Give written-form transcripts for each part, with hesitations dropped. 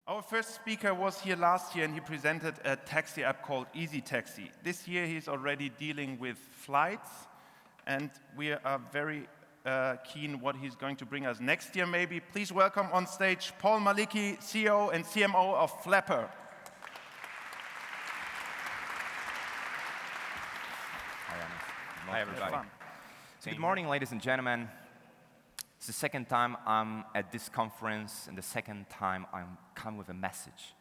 Our first speaker was here last year and he presented a taxi app called Easy Taxi. This year he's already dealing with flights and we are very keen what he's going to bring us next year maybe. Please welcome on stage Paul Malicki, CEO and CMO of Flapper. Hi everybody. Good morning, ladies and gentlemen. It's the second time I'm at this conference and the second time I'm come with a message.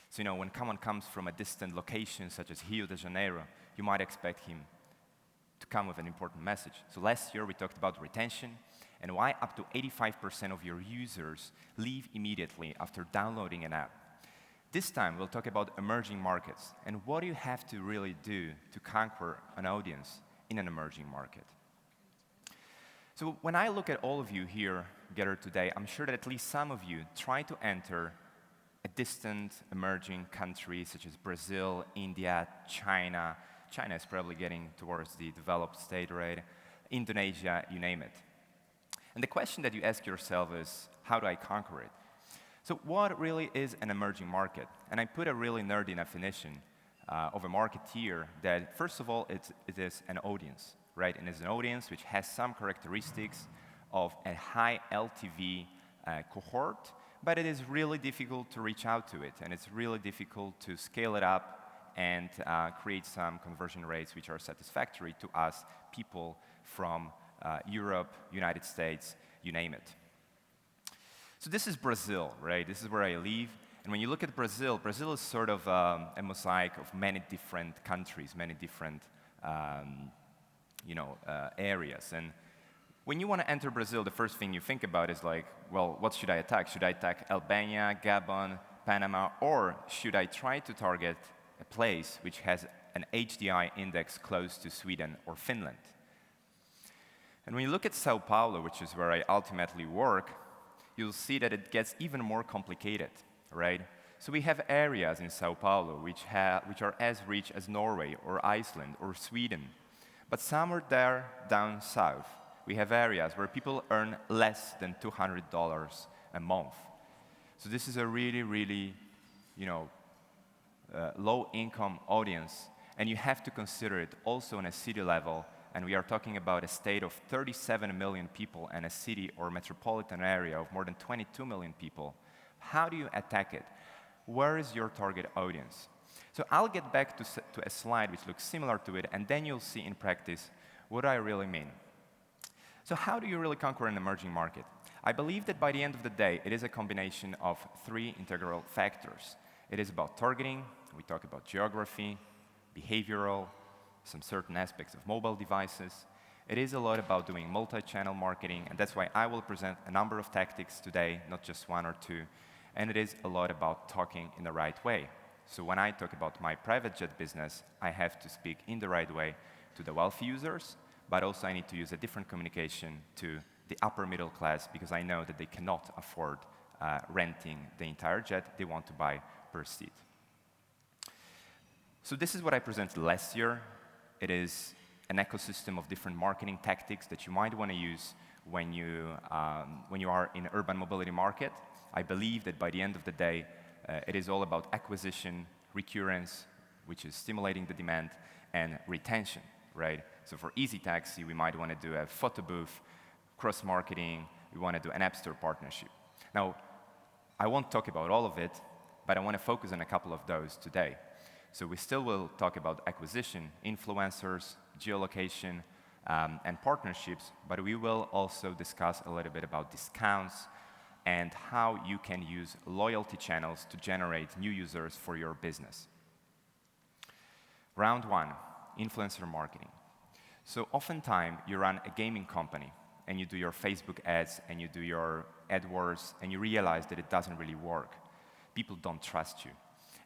So, when someone comes from a distant location such as Rio de Janeiro, you might expect him to come with an important message. So last year we talked about retention and why up to 85% of your users leave immediately after downloading an app. This time we'll talk about emerging markets and what you have to really do to conquer an audience in an emerging market. So when I look at all of you here gathered today, I'm sure that at least some of you try to enter a distant emerging country such as Brazil, India, China. China is probably getting towards the developed state, right? Indonesia, you name it. And the question that you ask yourself is, how do I conquer it? So what really is an emerging market? And I put a really nerdy definition of a marketeer that, first of all, it is an audience. Right? And it's an audience which has some characteristics of a high LTV cohort, but it is really difficult to reach out to it, and it's really difficult to scale it up and create some conversion rates which are satisfactory to us, people from Europe, United States, you name it. So this is Brazil, right? This is where I live. And when you look at Brazil, Brazil is sort of a mosaic of many different countries, many different areas. And when you want to enter Brazil, the first thing you think about is like, well, what should I attack? Should I attack Albania, Gabon, Panama, or should I try to target a place which has an HDI index close to Sweden or Finland? And when you look at Sao Paulo, which is where I ultimately work, you'll see that it gets even more complicated, right? So we have areas in Sao Paulo which are as rich as Norway or Iceland or Sweden. But somewhere there down south, we have areas where people earn less than $200 a month. So this is a really, really, low-income audience, and you have to consider it also on a city level. And we are talking about a state of 37 million people and a city or metropolitan area of more than 22 million people. How do you attack it? Where is your target audience? So I'll get back to a slide which looks similar to it, and then you'll see in practice what I really mean. So how do you really conquer an emerging market? I believe that by the end of the day, it is a combination of three integral factors. It is about targeting, we talk about geography, behavioral, some certain aspects of mobile devices. It is a lot about doing multi-channel marketing, and that's why I will present a number of tactics today, not just one or two. And it is a lot about talking in the right way. So when I talk about my private jet business, I have to speak in the right way to the wealthy users, but also I need to use a different communication to the upper middle class because I know that they cannot afford renting the entire jet. They want to buy per seat. So this is what I presented last year. It is an ecosystem of different marketing tactics that you might want to use when you are in urban mobility market. I believe that by the end of the day, it is all about acquisition, recurrence, which is stimulating the demand, and retention, right? So for Easy Taxi, we might want to do a photo booth, cross-marketing, we want to do an App Store partnership. Now, I won't talk about all of it, but I want to focus on a couple of those today. So we still will talk about acquisition, influencers, geolocation, and partnerships, but we will also discuss a little bit about discounts, and how you can use loyalty channels to generate new users for your business. Round one, influencer marketing. So oftentimes you run a gaming company and you do your Facebook ads and you do your AdWords and you realize that it doesn't really work. People don't trust you.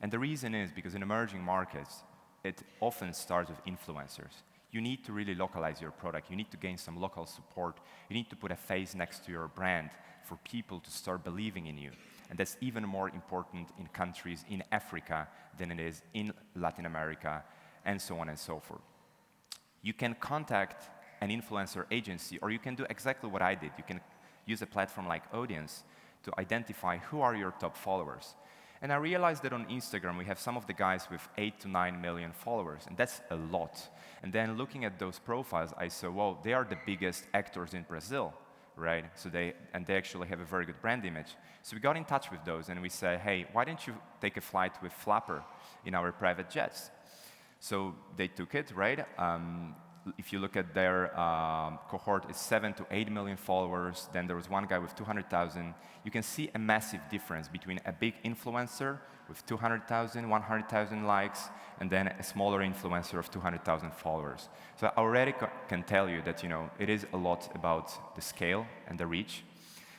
And the reason is because in emerging markets, it often starts with influencers. You need to really localize your product. You need to gain some local support. You need to put a face next to your brand for people to start believing in you. And that's even more important in countries in Africa than it is in Latin America, and so on and so forth. You can contact an influencer agency, or you can do exactly what I did. You can use a platform like Audience to identify who are your top followers. And I realized that on Instagram, we have some of the guys with 8 to 9 million followers, and that's a lot. And then looking at those profiles, I saw, well, they are the biggest actors in Brazil, right? So they actually have a very good brand image. So we got in touch with those, and we said, hey, why don't you take a flight with Flapper in our private jets? So they took it, right? If you look at their cohort, it's 7 to 8 million followers. Then there was one guy with 200,000. You can see a massive difference between a big influencer with 200,000, 100,000 likes, and then a smaller influencer of 200,000 followers. So I already can tell you that it is a lot about the scale and the reach.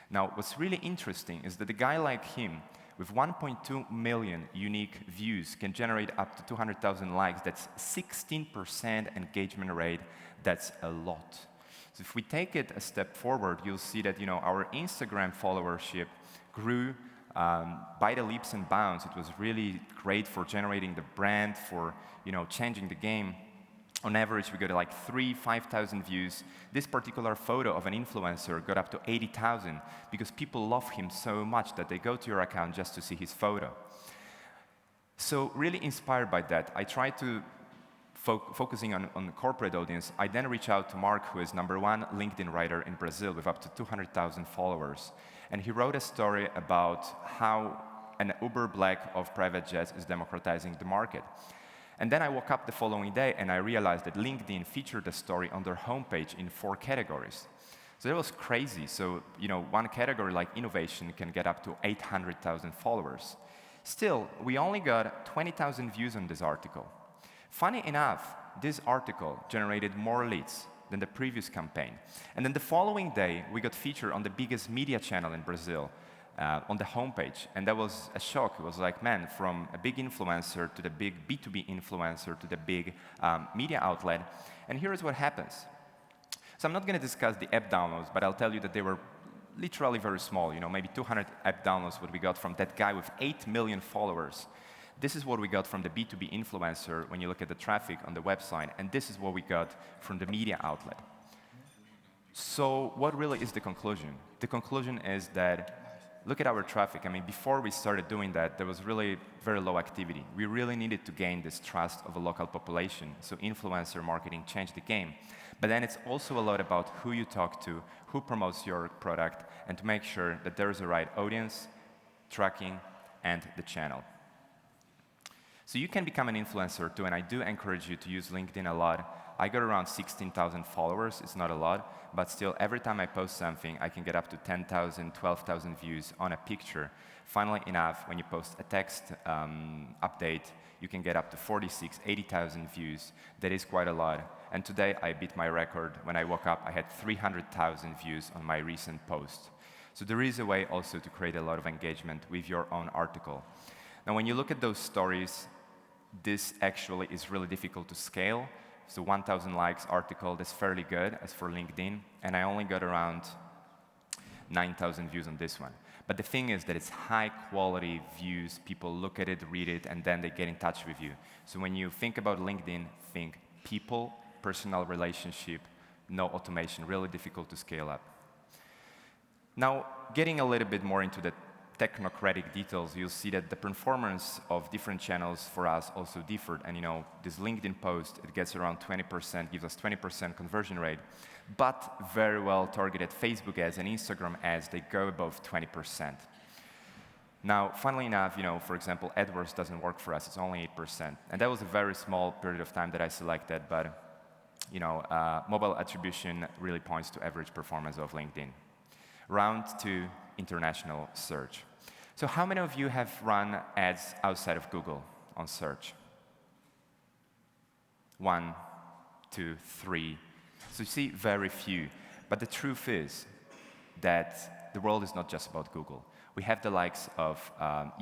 Now, what's really interesting is that a guy like him, with 1.2 million unique views, can generate up to 200,000 likes. That's 16% engagement rate. That's a lot. So if we take it a step forward, you'll see that our Instagram followership grew by the leaps and bounds. It was really great for generating the brand, for changing the game. On average, we got like 5,000 views. This particular photo of an influencer got up to 80,000 because people love him so much that they go to your account just to see his photo. So really inspired by that, I tried to focusing on the corporate audience. I then reached out to Mark, who is #1 LinkedIn writer in Brazil with up to 200,000 followers. And he wrote a story about how an Uber Black of private jets is democratizing the market. And then I woke up the following day and I realized that LinkedIn featured the story on their homepage in 4 categories. So that was crazy. So, one category like innovation can get up to 800,000 followers. Still, we only got 20,000 views on this article. Funny enough, this article generated more leads than the previous campaign. And then the following day, we got featured on the biggest media channel in Brazil, on the homepage, and that was a shock. It was like, man, from a big influencer to the big B2B influencer to the big media outlet. And here's what happens. So I'm not going to discuss the app downloads, but I'll tell you that they were literally very small, maybe 200 app downloads what we got from that guy with 8 million followers. This is what we got from the B2B influencer when you look at the traffic on the website, and this is what we got from the media outlet. So what really is the conclusion? The conclusion is that look at our traffic. I mean, before we started doing that, there was really very low activity. We really needed to gain this trust of a local population, so influencer marketing changed the game. But then it's also a lot about who you talk to, who promotes your product, and to make sure that there is a right audience, tracking, and the channel. So you can become an influencer too, and I do encourage you to use LinkedIn a lot. I got around 16,000 followers. It's not a lot, but still, every time I post something, I can get up to 10,000, 12,000 views on a picture. Funnily enough, when you post a text update, you can get up to 46, 80,000 views. That is quite a lot. And today, I beat my record. When I woke up, I had 300,000 views on my recent post. So there is a way also to create a lot of engagement with your own article. Now, when you look at those stories, this actually is really difficult to scale. So 1,000 likes article, that's fairly good as for LinkedIn. And I only got around 9,000 views on this one. But the thing is that it's high quality views. People look at it, read it, and then they get in touch with you. So when you think about LinkedIn, think people, personal relationship, no automation, really difficult to scale up. Now, getting a little bit more into the technocratic details, you'll see that the performance of different channels for us also differed. And this LinkedIn post, it gets around 20%, gives us 20% conversion rate, but very well targeted Facebook ads and Instagram ads, they go above 20%. Now, funnily enough, for example, AdWords doesn't work for us, it's only 8%. And that was a very small period of time that I selected, but mobile attribution really points to average performance of LinkedIn. Round 2, international search. So how many of you have run ads outside of Google on search? 1, 2, 3. So you see, very few. But the truth is that the world is not just about Google. We have the likes of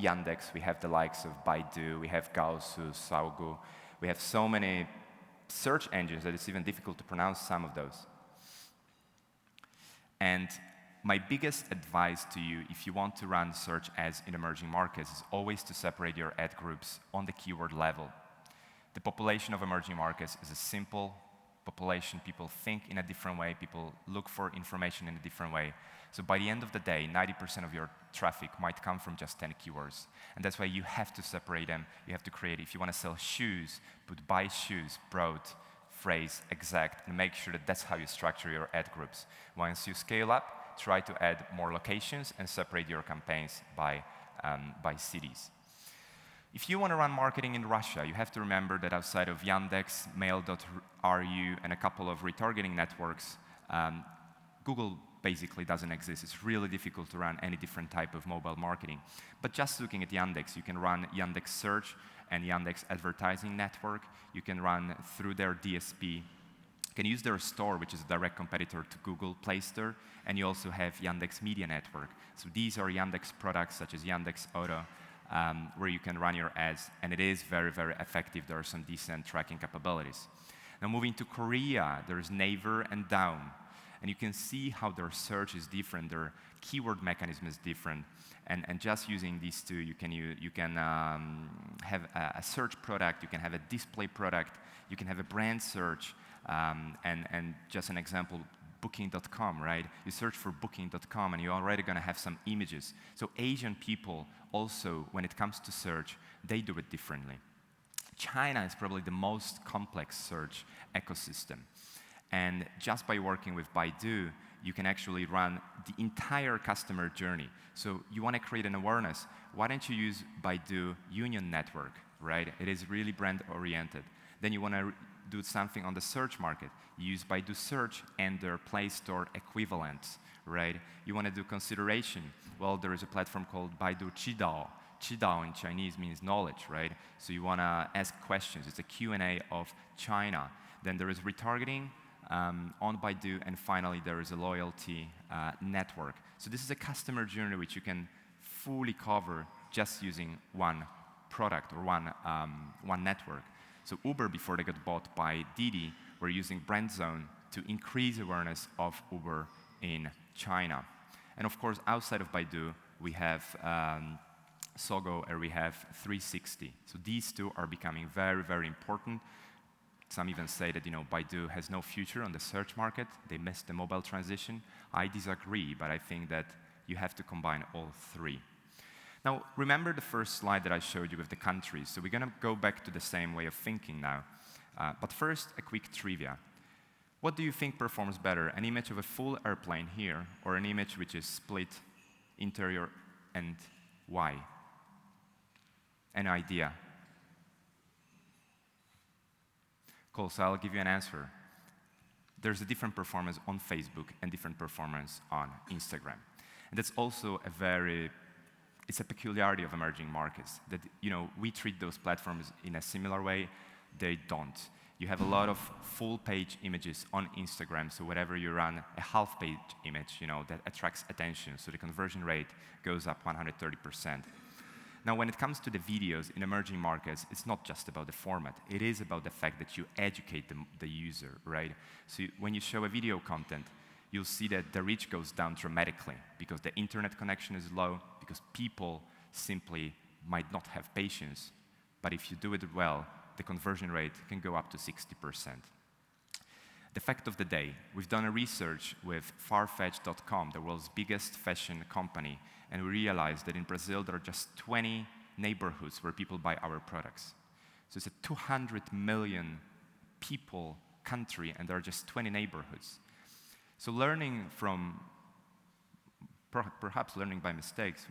Yandex, we have the likes of Baidu, we have Gaosu, Saugu. We have so many search engines that it's even difficult to pronounce some of those. And my biggest advice to you, if you want to run search ads in emerging markets, is always to separate your ad groups on the keyword level. The population of emerging markets is a simple population. People think in a different way. People look for information in a different way. So by the end of the day, 90% of your traffic might come from just 10 keywords. And that's why you have to separate them. You have to create, if you want to sell shoes, put buy shoes, broad, phrase, exact, and make sure that that's how you structure your ad groups. Once you scale up, try to add more locations and separate your campaigns by cities. If you want to run marketing in Russia, you have to remember that outside of Yandex, Mail.ru, and a couple of retargeting networks, Google basically doesn't exist. It's really difficult to run any different type of mobile marketing. But just looking at Yandex, you can run Yandex Search and Yandex Advertising Network. You can run through their DSP. You can use their store, which is a direct competitor to Google Play Store, and you also have Yandex Media Network. So these are Yandex products such as Yandex Auto, where you can run your ads, and it is very, very effective. There are some decent tracking capabilities. Now moving to Korea, there's Naver and Daum, and you can see how their search is different, their keyword mechanism is different, and just using these two, you can have a search product, you can have a display product, you can have a brand search, and just an example, Booking.com, right? You search for Booking.com and you're already going to have some images. So Asian people also, when it comes to search, they do it differently. China is probably the most complex search ecosystem. And just by working with Baidu, you can actually run the entire customer journey. So you want to create an awareness. Why don't you use Baidu Union Network, right? It is really brand oriented. Then you want to do something on the search market. You use Baidu Search and their Play Store equivalents, right? You want to do consideration. Well, there is a platform called Baidu Qidao. Qidao in Chinese means knowledge, right? So you want to ask questions. It's a Q&A of China. Then there is retargeting on Baidu, and finally there is a loyalty network. So this is a customer journey which you can fully cover just using one product or one network. So Uber, before they got bought by Didi, were using BrandZone to increase awareness of Uber in China. And of course, outside of Baidu, we have Sogo and we have 360. So these two are becoming very, very important. Some even say that Baidu has no future on the search market. They missed the mobile transition. I disagree, but I think that you have to combine all three. Now, remember the first slide that I showed you with the countries. So we're going to go back to the same way of thinking now. But first, a quick trivia. What do you think performs better, an image of a full airplane here, or an image which is split interior and why? An idea? Cool, so I'll give you an answer. There's a different performance on Facebook and different performance on Instagram. And that's also it's a peculiarity of emerging markets that, we treat those platforms in a similar way. They don't. You have a lot of full-page images on Instagram, so whenever you run a half-page image, that attracts attention, so the conversion rate goes up 130%. Now, when it comes to the videos in emerging markets, it's not just about the format. It is about the fact that you educate the user, right? So when you show a video content, you'll see that the reach goes down dramatically because the internet connection is low, because people simply might not have patience. But if you do it well, the conversion rate can go up to 60%. The fact of the day, we've done a research with Farfetch.com, the world's biggest fashion company, and we realized that in Brazil there are just 20 neighborhoods where people buy our products. So it's a 200 million people country, and there are just 20 neighborhoods. So learning from, perhaps learning by mistakes,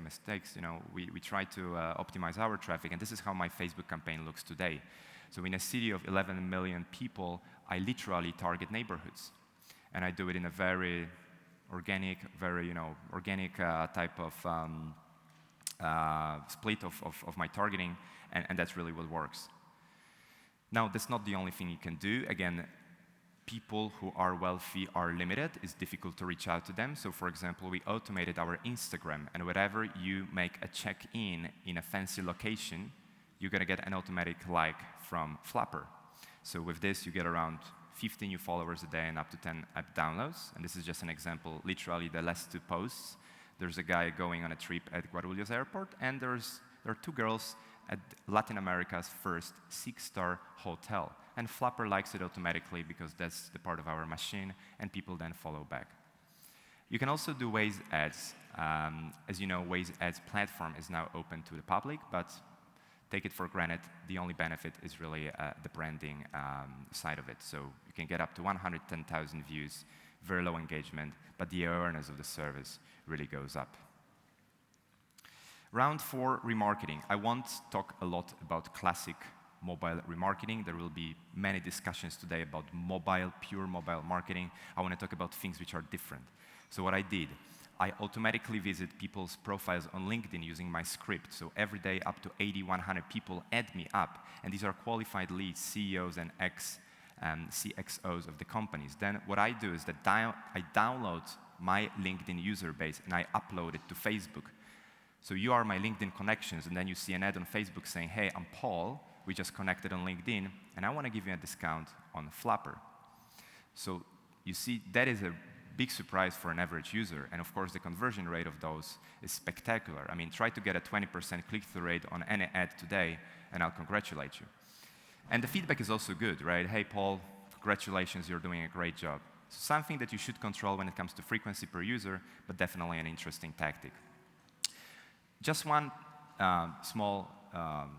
we try to optimize our traffic, and this is how my Facebook campaign looks today. So in a city of 11 million people, I literally target neighborhoods. And I do it in a very organic, type of split of my targeting, and that's really what works. Now, that's not the only thing you can do. Again, people who are wealthy are limited. It's difficult to reach out to them. So, for example, we automated our Instagram, and whenever you make a check-in in a fancy location, you're going to get an automatic like from Flapper. So with this, you get around 50 new followers a day and up to 10 app downloads. And this is just an example, literally the last two posts. There's a guy going on a trip at Guarulhos Airport, and there are two girls at Latin America's first 6-star hotel. And Flapper likes it automatically because that's the part of our machine, and people then follow back. You can also do Waze ads. As you know, Waze ads platform is now open to the public, but take it for granted, the only benefit is really the branding side of it. So you can get up to 110,000 views, very low engagement, but the awareness of the service really goes up. Round 4, remarketing. I won't talk a lot about classic mobile remarketing. There will be many discussions today about mobile, pure mobile marketing. I want to talk about things which are different. So what I did, I automatically visit people's profiles on LinkedIn using my script. So every day up to 80, 100 people add me up. And these are qualified leads, CEOs and CXOs of the companies. Then what I do is that I download my LinkedIn user base and I upload it to Facebook. So you are my LinkedIn connections, and then you see an ad on Facebook saying, hey, I'm Paul, we just connected on LinkedIn, and I want to give you a discount on Flapper. So you see, that is a big surprise for an average user, and of course the conversion rate of those is spectacular. I mean, try to get a 20% click-through rate on any ad today, and I'll congratulate you. And the feedback is also good, right? Hey, Paul, congratulations, you're doing a great job. So something that you should control when it comes to frequency per user, but definitely an interesting tactic. Just one small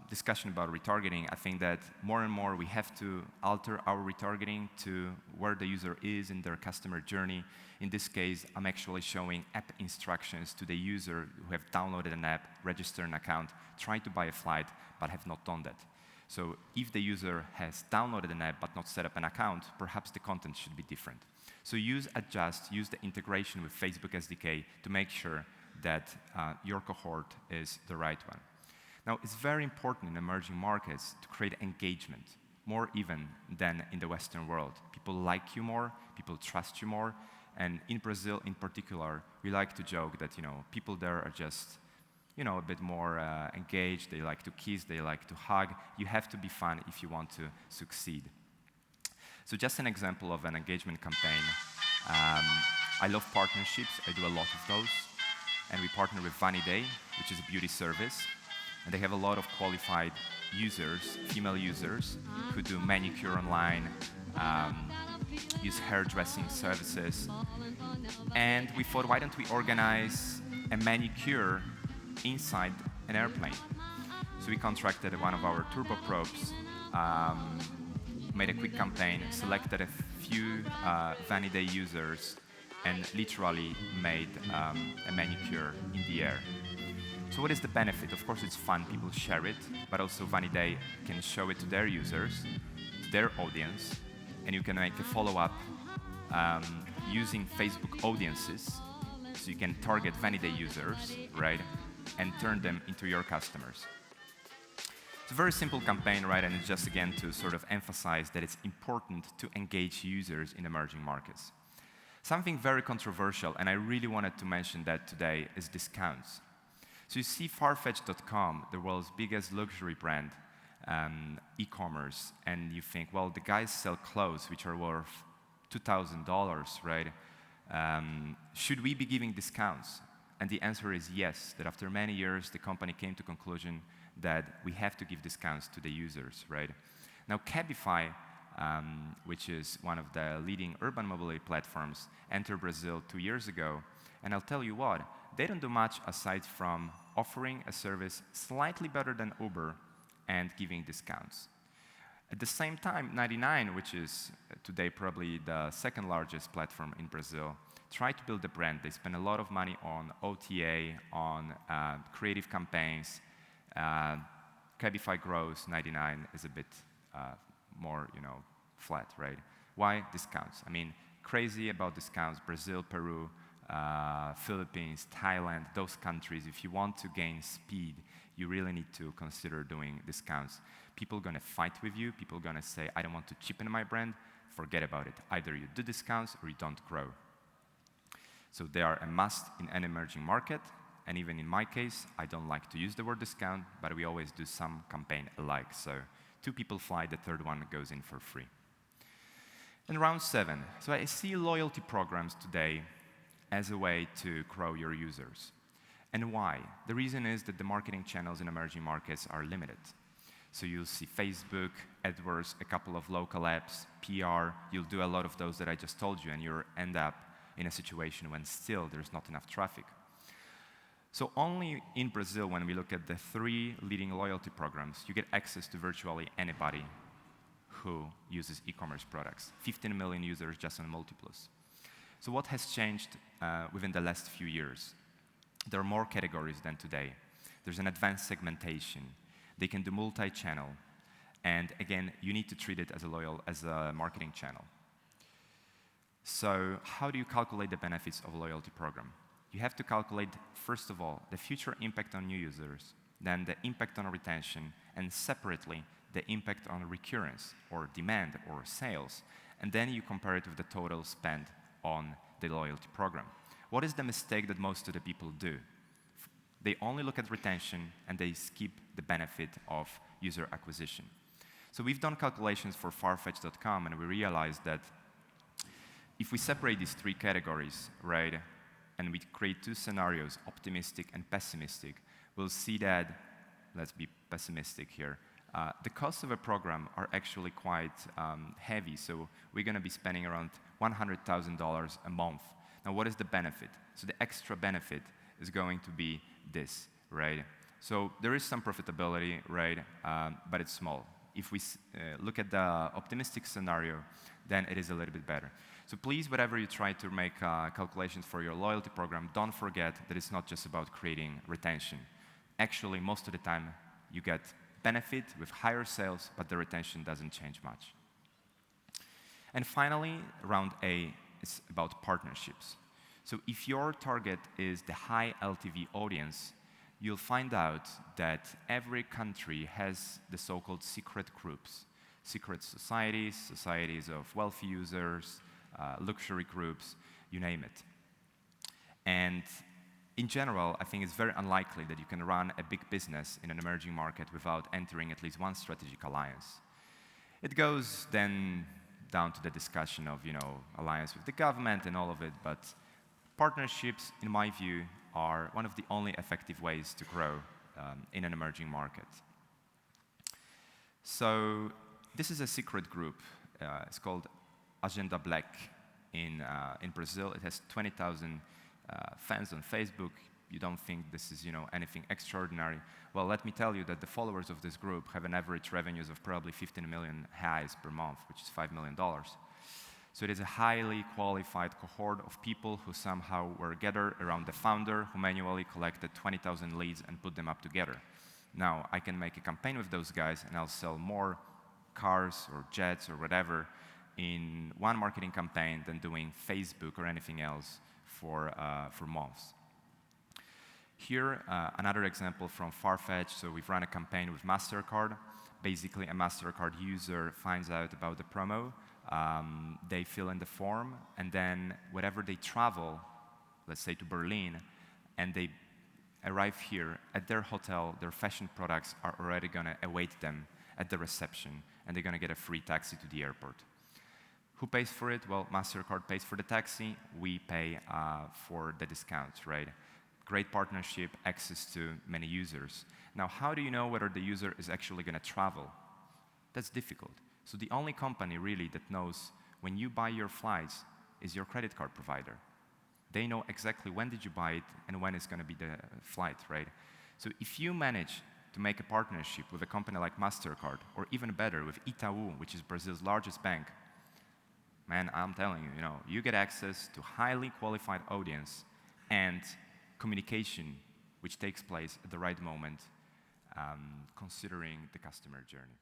discussion about retargeting. I think that more and more we have to alter our retargeting to where the user is in their customer journey. In this case, I'm actually showing app instructions to the user who have downloaded an app, registered an account, tried to buy a flight, but have not done that. So if the user has downloaded an app but not set up an account, perhaps the content should be different. So use Adjust, use the integration with Facebook SDK to make sure that your cohort is the right one. Now, it's very important in emerging markets to create engagement, more even than in the Western world. People like you more, people trust you more, and in Brazil in particular, we like to joke that people there are just a bit more engaged, they like to kiss, they like to hug. You have to be fun if you want to succeed. So just an example of an engagement campaign. I love partnerships, I do a lot of those. And we partner with Vaniday, which is a beauty service. And they have a lot of qualified users, female users, who do manicure online, use hairdressing services. And we thought, why don't we organize a manicure inside an airplane? So we contracted one of our turboprops, made a quick campaign, selected a few Vaniday users, and literally made a manicure in the air. So what is the benefit? Of course, it's fun, people share it, but also Vaniday can show it to their users, to their audience, and you can make a follow-up using Facebook audiences, so you can target Vaniday users, right, and turn them into your customers. It's a very simple campaign, right, and it's just, again, to sort of emphasize that it's important to engage users in emerging markets. Something very controversial, and I really wanted to mention that today, is discounts. So you see Farfetch.com, the world's biggest luxury brand, e-commerce, and you think, well, the guys sell clothes which are worth $2,000, right? Should we be giving discounts? And the answer is yes, that after many years, the company came to the conclusion that we have to give discounts to the users, right? Now, Cabify, which is one of the leading urban mobility platforms, entered Brazil 2 years ago. And I'll tell you what, they don't do much aside from offering a service slightly better than Uber and giving discounts. At the same time, 99, which is today probably the second largest platform in Brazil, tried to build a brand. They spend a lot of money on OTA, on creative campaigns. Cabify grows, 99 is a bit more, flat, right? Why discounts? I mean, crazy about discounts. Brazil, Peru, Philippines, Thailand, those countries, if you want to gain speed, you really need to consider doing discounts. People are going to fight with you. People are going to say, I don't want to cheapen my brand. Forget about it. Either you do discounts or you don't grow. So they are a must in an emerging market. And even in my case, I don't like to use the word discount, but we always do some campaign alike. So 2 people fly, the third one goes in for free. And round 7. So I see loyalty programs today as a way to grow your users. And why? The reason is that the marketing channels in emerging markets are limited. So you'll see Facebook, AdWords, a couple of local apps, PR. You'll do a lot of those that I just told you, and you'll end up in a situation when still there's not enough traffic. So only in Brazil, when we look at the 3 leading loyalty programs, you get access to virtually anybody who uses e-commerce products. 15 million users just on Multiplus. So what has changed within the last few years? There are more categories than today. There's an advanced segmentation. They can do multi-channel. And again, you need to treat it as a marketing channel. So how do you calculate the benefits of a loyalty program? You have to calculate, first of all, the future impact on new users, then the impact on retention, and separately, the impact on recurrence, or demand, or sales. And then you compare it with the total spend on the loyalty program. What is the mistake that most of the people do? They only look at retention, and they skip the benefit of user acquisition. So we've done calculations for Farfetch.com, and we realized that if we separate these 3 categories, right, and we create 2 scenarios, optimistic and pessimistic, we'll see that, let's be pessimistic here, the costs of a program are actually quite heavy, so we're going to be spending around $100,000 a month. Now, what is the benefit? So the extra benefit is going to be this, right? So there is some profitability, right, but it's small. If we look at the optimistic scenario, then it is a little bit better. So please, whatever you try to make calculations for your loyalty program, don't forget that it's not just about creating retention. Actually, most of the time, you get benefit with higher sales, but the retention doesn't change much. And finally, round A is about partnerships. So if your target is the high LTV audience, you'll find out that every country has the so-called secret groups, secret societies, societies of wealthy users, luxury groups, you name it. And in general, I think it's very unlikely that you can run a big business in an emerging market without entering at least one strategic alliance. It goes then down to the discussion of, alliance with the government and all of it, but partnerships, in my view, are one of the only effective ways to grow in an emerging market. So this is a secret group. It's called Agenda Black in Brazil. It has 20,000 fans on Facebook. You don't think this is anything extraordinary. Well, let me tell you that the followers of this group have an average revenues of probably 15 million reais per month, which is $5 million. So it is a highly qualified cohort of people who somehow were gathered around the founder who manually collected 20,000 leads and put them up together. Now, I can make a campaign with those guys and I'll sell more cars or jets or whatever in one marketing campaign than doing Facebook or anything else for months. Here, another example from Farfetch. So we've run a campaign with MasterCard. Basically, a MasterCard user finds out about the promo. They fill in the form, and then whenever they travel, let's say to Berlin, and they arrive here at their hotel, their fashion products are already going to await them at the reception, and they're going to get a free taxi to the airport. Who pays for it? Well, MasterCard pays for the taxi. We pay for the discounts, right? Great partnership, access to many users. Now, how do you know whether the user is actually going to travel? That's difficult. So the only company really that knows when you buy your flights is your credit card provider. They know exactly when did you buy it and when it's going to be the flight, right? So if you manage to make a partnership with a company like MasterCard, or even better, with Itaú, which is Brazil's largest bank, man, I'm telling you, you get access to highly qualified audience and communication which takes place at the right moment, considering the customer journey.